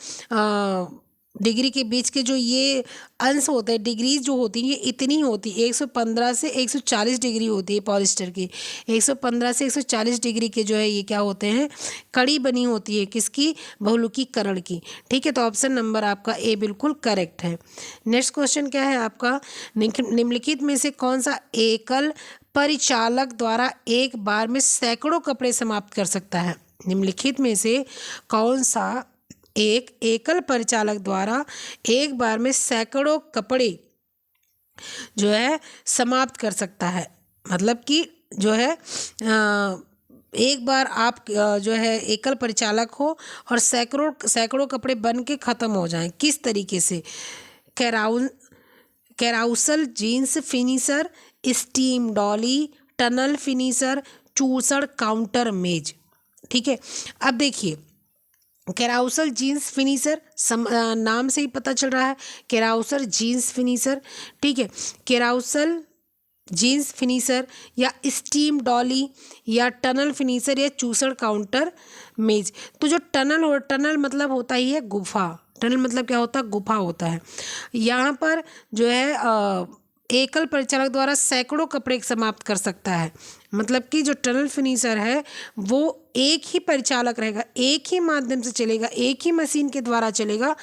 डिग्री के बीच के जो ये अंश होते हैं, डिग्रीज जो होती हैं, ये इतनी होती है, 115 से 140 डिग्री होती है पॉलिस्टर की। 115 से 140 डिग्री के जो है ये क्या होते हैं, कड़ी बनी होती है, किसकी, बहुलकीकरण की। ठीक है, तो ऑप्शन नंबर आपका ए बिल्कुल करेक्ट है। नेक्स्ट क्वेश्चन क्या है आपका, निम्नलिखित में से कौन सा एकल परिचालक द्वारा एक बार में सैकड़ों कपड़े समाप्त कर सकता है। निम्नलिखित में से कौन सा एक एकल परिचालक द्वारा एक बार में सैकड़ों कपड़े जो है समाप्त कर सकता है। मतलब कि जो है एक बार आप जो है एकल परिचालक हो और सैकड़ों कपड़े बन के ख़त्म हो जाएं, किस तरीके से। Carousel jeans finisher, steam dolly, tunnel finisher, चूसड़ काउंटर मेज। ठीक है, अब देखिए कैराउसल जीन्स फिनिशर नाम से ही पता चल रहा है, कैराउसल जीन्स फिनिशर। ठीक है, कैराउसल जीन्स फिनिशर या स्टीम डॉली या टनल फिनिशर या चूसड़ काउंटर मेज। तो जो टनल मतलब होता ही है गुफा, टनल मतलब क्या होता है, गुफा होता है। यहाँ पर जो है एकल परिचालक द्वारा सैकड़ों कपड़े समाप्त कर सकता है। मतलब कि जो टनल फिनिशर है वो एक ही परिचालक रहेगा, एक ही माध्यम से चलेगा, एक ही मशीन के द्वारा चलेगा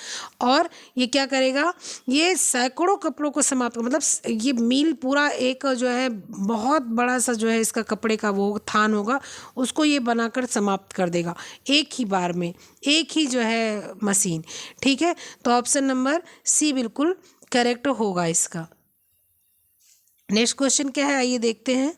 और ये क्या करेगा, ये सैकड़ों कपड़ों को समाप्त, मतलब ये मील पूरा एक जो है बहुत बड़ा सा जो है इसका कपड़े का वो थान होगा, उसको ये बनाकर समाप्त कर देगा एक ही बार में, एक ही जो है मशीन। ठीक है, तो ऑप्शन नंबर सी बिल्कुल करेक्ट होगा इसका। नेक्स्ट क्वेश्चन क्या है, आइए देखते हैं।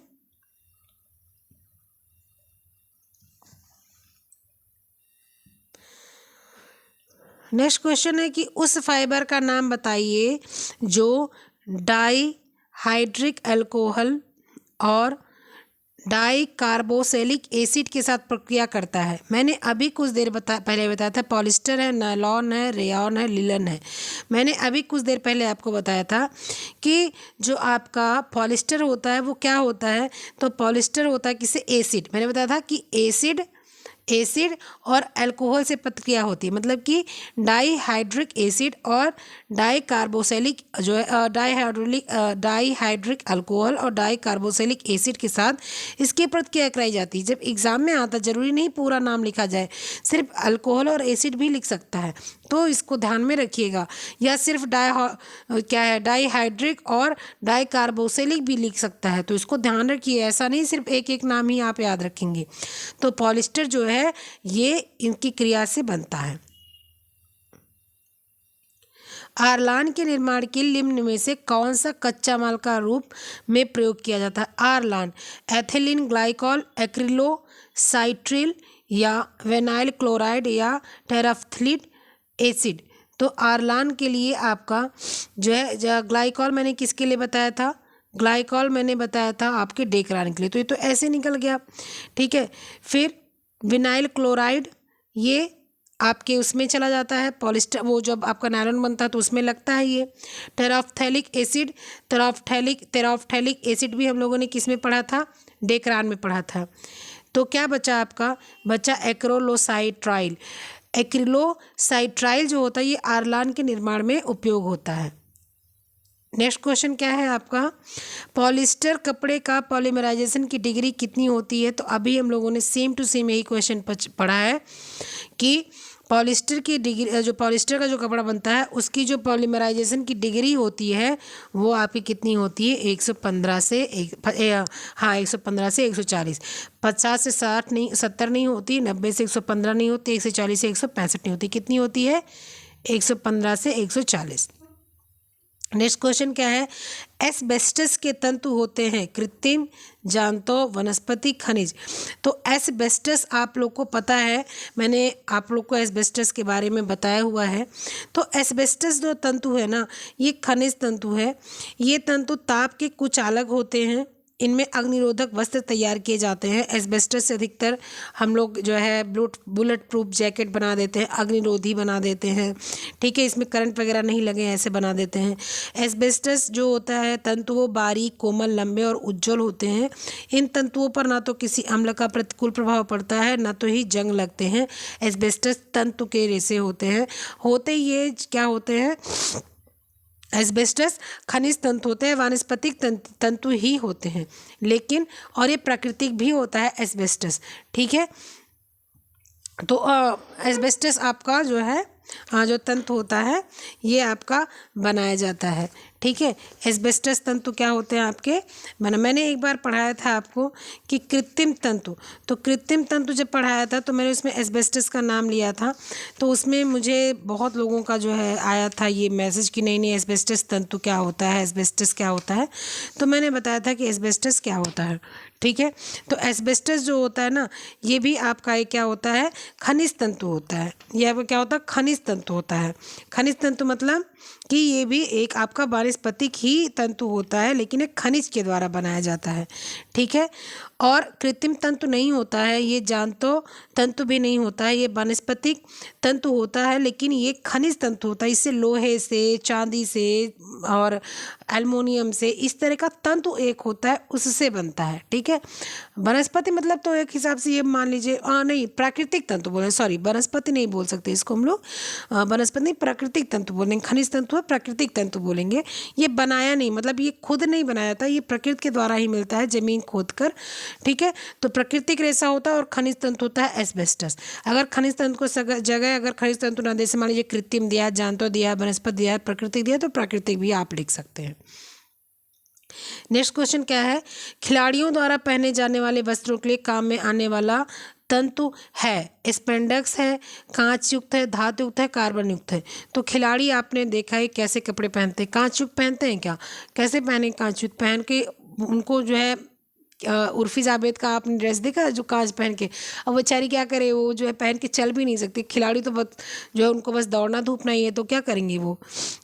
नेक्स्ट क्वेश्चन है कि उस फाइबर का नाम बताइए जो डाई हाइड्रिक अल्कोहल और डाई कार्बोक्सिलिक एसिड के साथ प्रक्रिया करता है। मैंने अभी कुछ देर पहले बताया था, पॉलिस्टर है, नायलॉन है, रेयॉन है, लिनन है। मैंने अभी कुछ देर पहले आपको बताया था कि जो आपका पॉलिस्टर होता है वो क्या होता है, तो पॉलिस्टर होता है किसे, एसिड। मैंने बताया था कि एसिड और अल्कोहल से प्रतिक्रिया होती है, मतलब कि डाईहाइड्रिक एसिड और डाई कार्बोक्सिलिक जो है डाईहाइड्रिक अल्कोहल और डाई कार्बोक्सिलिक एसिड के साथ इसकी प्रतिक्रिया कराई जाती है। जब एग्ज़ाम में आता, ज़रूरी नहीं पूरा नाम लिखा जाए, सिर्फ अल्कोहल और एसिड भी लिख सकता है, तो इसको ध्यान में रखिएगा। या सिर्फ डाईहाइड्रिक और डाई कार्बोक्सिलिक भी लिख सकता है, तो इसको ध्यान रखिए, ऐसा नहीं सिर्फ एक एक नाम ही आप याद रखेंगे। तो पॉलिस्टर जो है ये इनकी क्रिया से बनता है। आरलान के निर्माण के निम्न में से कौन सा कच्चा माल का रूप में प्रयोग किया जाता है। आरलान एथिलीन ग्लाइकॉल, एक्रिलोसाइट्रिल या वेनाइल क्लोराइड या टेराफ्थलीट एसिड। तो आरलान के लिए आपका जो है ग्लाइकॉल मैंने किसके लिए बताया था, ग्लाइकॉल मैंने बताया था आपके डेकरान के लिए, तो ये तो ऐसे निकल गया। ठीक है, फिर विनाइल क्लोराइड ये आपके उसमें चला जाता है, पॉलिस्टर वो जब आपका नायलॉन बनता है तो उसमें लगता है ये। टेराफ्थैलिक एसिड, टेराफ्थैलिक एसिड भी हम लोगों ने किस में पढ़ा था, डेकरान में पढ़ा था। तो क्या बचा आपका, बचा एक्रिलोसाइट्राइल। एक्रिलोसाइट्राइल जो होता है ये आरलान के निर्माण में उपयोग होता है। नेक्स्ट क्वेश्चन क्या है आपका, पॉलिस्टर कपड़े का पॉलीमराइजेशन की डिग्री कितनी होती है। तो अभी हम लोगों ने सेम टू सेम यही क्वेश्चन पढ़ा है कि पॉलिस्टर की डिग्री, जो पॉलिस्टर का जो कपड़ा बनता है उसकी जो पॉलीमराइजेशन की डिग्री होती है वो आपकी कितनी होती है, 115 से 115 से 140। 50 से 60 नहीं, 70 नहीं होती, 90 से 115 नहीं होती, 140 से 165 नहीं होती, कितनी होती है, 115 से 140। नेक्स्ट क्वेश्चन क्या है, एस्बेस्टस के तंतु होते हैं कृत्रिम, जांतव, वनस्पति, खनिज। तो एस्बेस्टस आप लोग को पता है, मैंने आप लोग को एस्बेस्टस के बारे में बताया हुआ है। तो एस्बेस्टस जो तंतु है ना, ये खनिज तंतु है। ये तंतु ताप के कुछ अलग होते हैं इनमें अग्निरोधक वस्त्र तैयार किए जाते हैं। एस्बेस्टस से अधिकतर हम लोग जो है बुलेट प्रूफ जैकेट बना देते हैं, अग्निरोधी बना देते हैं, ठीक है, इसमें करंट वगैरह नहीं लगे ऐसे बना देते हैं। एस्बेस्टस जो होता है तंतु वो बारीक, कोमल, लंबे और उज्ज्वल होते हैं। इन तंतुओं पर ना तो किसी अम्ल का प्रतिकूल प्रभाव पड़ता है, ना तो ही जंग लगते हैं। एस्बेस्टस तंतु के रेशे होते हैं। होते ये क्या होते हैं? एस्बेस्टस खनिज तंतु होते हैं, वानस्पतिक तंतु ही होते हैं, लेकिन और ये प्राकृतिक भी होता है एस्बेस्टस, ठीक है। तो एस्बेस्टस आपका जो है जो तंतु होता है ये आपका बनाया जाता है, ठीक है। एस्बेस्टस तंतु क्या होते हैं आपके मैंने एक बार पढ़ाया था आपको कि कृत्रिम तंतु, तो कृत्रिम तंतु जब पढ़ाया था तो मैंने उसमें एस्बेस्टस का नाम लिया था, तो उसमें मुझे बहुत लोगों का जो है आया था ये मैसेज कि नहीं एस्बेस्टस तंतु क्या होता है, एस्बेस्टस क्या होता है, तो मैंने बताया था कि एस्बेस्टस क्या होता है, ठीक है। तो एस्बेस्टस जो होता है ना ये भी आपका एक क्या होता है खनिज तंतु होता है। ये आपका क्या होता है खनिज तंतु होता है। खनिज तंतु मतलब कि ये भी एक आपका वानस्पतिक ही तंतु होता है, लेकिन एक खनिज के द्वारा बनाया जाता है, ठीक है। और कृत्रिम तंतु नहीं होता है, ये जानतो तंतु भी नहीं होता है, ये वानस्पतिक तंतु होता है, लेकिन ये खनिज तंतु होता है। इससे लोहे से, चांदी से और एल्युमिनियम से इस तरह का तंतु एक होता है, उससे बनता है, ठीक है। वनस्पति मतलब तो एक हिसाब से ये मान लीजिए नहीं प्राकृतिक तंतु बोले, सॉरी वनस्पति नहीं बोल सकते इसको हम लोग, वनस्पति नहीं प्राकृतिक तंतु बोलेंगे। खनिज तंतु है प्राकृतिक तंतु बोलेंगे। ये बनाया नहीं मतलब ये खुद नहीं बनाया था, ये प्रकृति के द्वारा ही मिलता है जमीन खोद कर, ठीक है। तो प्राकृतिक रेशा होता है और खनिज तंतु होता है एस्बेस्टस। अगर खनिज तंतु को जगह अगर खनिज तंतु ना दे, मान लीजिए कृत्रिम दिया, जानतो दिया, वनस्पति दिया, प्राकृतिक दिया, तो प्राकृतिक भी आप लिख सकते हैं। नेक्स्ट क्वेश्चन क्या है? खिलाड़ियों द्वारा पहने जाने वाले वस्त्रों के लिए काम में आने वाला तंतु है, स्पेंडक्स है, कांच युक्त है, धातु युक्त है, कार्बन युक्त है। तो खिलाड़ी आपने देखा है कैसे कपड़े पहनते हैं, कांच युक्त पहनते हैं क्या? कैसे पहने कांच युक्त? पहन के उनको जो है उर्फी जावेद का आपने ड्रेस देखा जो कांच पहन के, अब बेचारी क्या करे, वो जो है पहन के चल भी नहीं सकती। खिलाड़ी तो बस जो है उनको बस दौड़ना धूपना ही है, तो क्या करेंगे वो,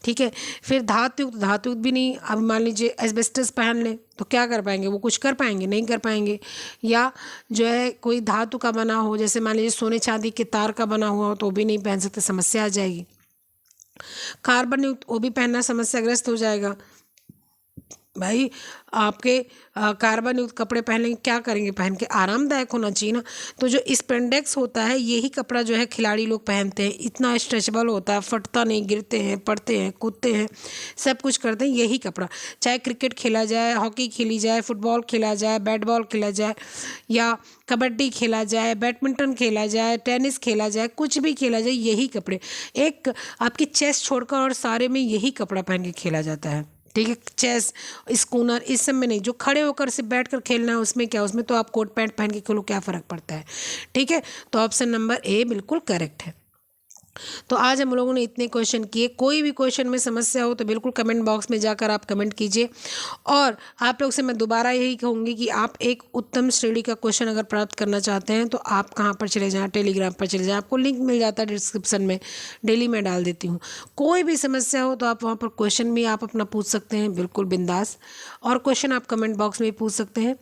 ठीक है। फिर धातु युक्त भी नहीं। अब मान लीजिए एस्बेस्टस पहन लें तो क्या कर पाएंगे वो? कुछ कर पाएंगे? नहीं कर पाएंगे। या जो है कोई धातु का बना हो, जैसे मान लीजिए सोने चांदी के तार का बना हुआ हो, तो भी नहीं पहन सकते, समस्या आ जाएगी। कार्बन युक्त वो भी पहनना समस्याग्रस्त हो जाएगा। भाई आपके कार्बन युक्त कपड़े पहने क्या करेंगे? पहन के आरामदायक होना चाहिए ना। तो जो स्पेंडेक्स होता है यही कपड़ा जो है खिलाड़ी लोग पहनते हैं, इतना स्ट्रेचेबल होता है, फटता नहीं, गिरते हैं, पड़ते हैं, कूदते हैं, सब कुछ करते हैं यही कपड़ा। चाहे क्रिकेट खेला जाए, हॉकी खेली जाए, फुटबॉल खेला जाए, बैट बॉल खेला जाए, या कबड्डी खेला जाए, बैडमिंटन खेला जाए, टेनिस खेला जाए, कुछ भी खेला जाए, यही कपड़े। एक आपकी चेस्ट छोड़कर और सारे में यही कपड़ा पहन के खेला जाता है, ठीक है। चेस, स्कूनर, इस सब में नहीं। जो खड़े होकर सिर्फ बैठ कर खेलना है उसमें क्या, उसमें तो आप कोट पैंट पहन के खेलो, क्या फ़र्क पड़ता है, ठीक है। तो ऑप्शन नंबर ए बिल्कुल करेक्ट है। तो आज हम लोगों ने इतने क्वेश्चन किए। कोई भी क्वेश्चन में समस्या हो तो बिल्कुल कमेंट बॉक्स में जाकर आप कमेंट कीजिए। और आप लोग से मैं दोबारा यही कहूँगी कि आप एक उत्तम श्रेणी का क्वेश्चन अगर प्राप्त करना चाहते हैं तो आप कहाँ पर चले जाएँ? टेलीग्राम पर चले जाएँ, आपको लिंक मिल जाता है डिस्क्रिप्शन में, डेली मैं डाल देती हूँ। कोई भी समस्या हो तो आप वहाँ पर क्वेश्चन भी आप अपना पूछ सकते हैं, बिल्कुल बिंदास। और क्वेश्चन आप कमेंट बॉक्स में भी पूछ सकते हैं।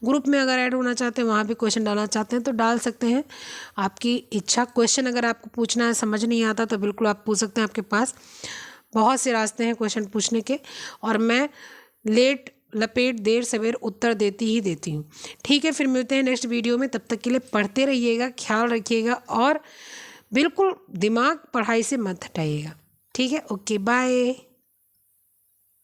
ग्रुप में अगर ऐड होना चाहते हैं, वहाँ भी क्वेश्चन डालना चाहते हैं तो डाल सकते हैं, आपकी इच्छा। क्वेश्चन अगर आपको पूछना है, समझ नहीं आता तो बिल्कुल आप पूछ सकते हैं। आपके पास बहुत से रास्ते हैं क्वेश्चन पूछने के, और मैं लेट लपेट देर सवेर उत्तर देती ही देती हूँ, ठीक है। फिर मिलते हैं नेक्स्ट वीडियो में, तब तक के लिए पढ़ते रहिएगा, ख्याल रखिएगा और बिल्कुल दिमाग पढ़ाई से मत हटाइएगा, ठीक है। Okay bye.